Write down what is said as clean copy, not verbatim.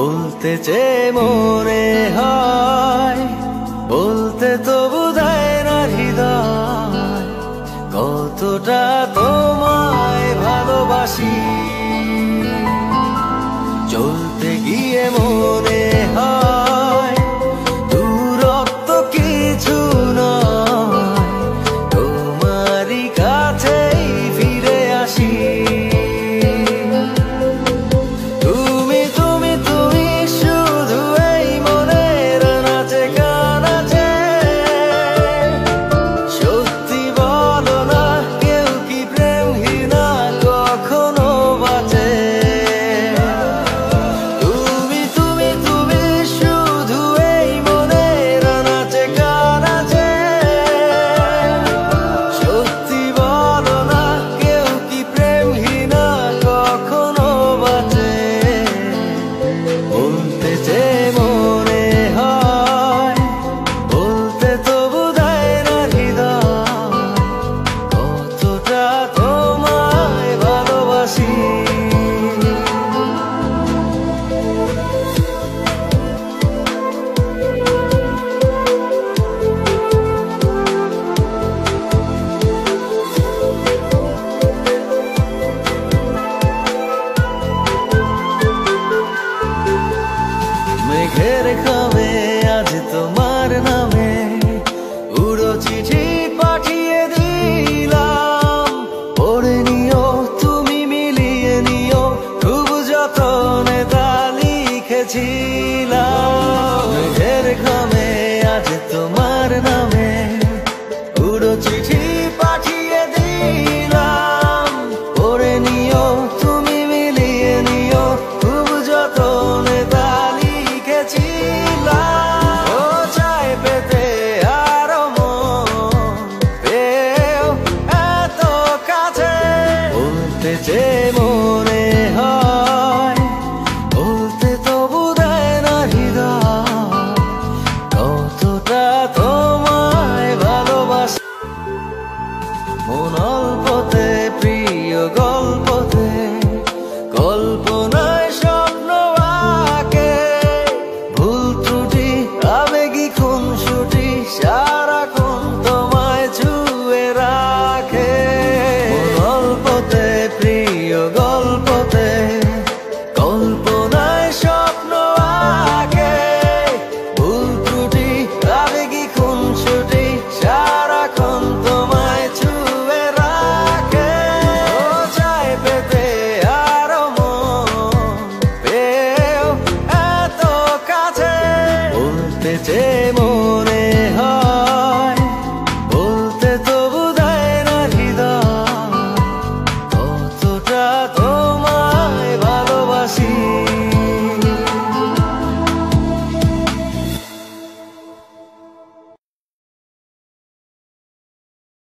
বলতে চেয়ে মনে হয়, বলতে তবু দেয় না হৃদয়, কতটা তোমায় ভালোবাসি। চলতে গিয়ে মনে হয় দূরত্ব কিছু নয়, তোমারই কাছেই ফিরে আসি। মেঘের খামে আজ তোমার নামে উড়ো চিঠি পাঠিয়ে দিলাম, পড়ে নিও তুমি মিলিয়ে নিও, খুব যতনে তা লিখেছিলাম। মেঘের খামে আজ তোমার নামে উড়ো চিঠি পাঠিয়ে দিলাম, পড়ে নিও তুমি মিলিয়ে নিও, খুব যতনে তা লিখেছিলাম। ও চায় পেতে আরো মন পেও এত কাছে, বলতে চেয়ে মনে হয়, বলতে তবু দেয় না হৃদয়, কতটা তোমায় ভালোবাসি। মন অল্পতে প্রিয় গল্পতে, কল্পনায় স্বপ্ন আঁকে, ভুল ত্রুটি আবেগী খুনসুটি সারাক্ষণ তোমায় ছুঁয়ে রাখে। মন অল্পতে প্রিয় গল্পতে, কল্পনায় স্বপ্ন আঁকে, ভুল ত্রুটি আবেগী খুনসুটি সারাক্ষণ তোমায় ছুঁয়ে রাখে। ও চায় পেতে আরো মন পেও এত কাছে, বলতে চেয়ে মনে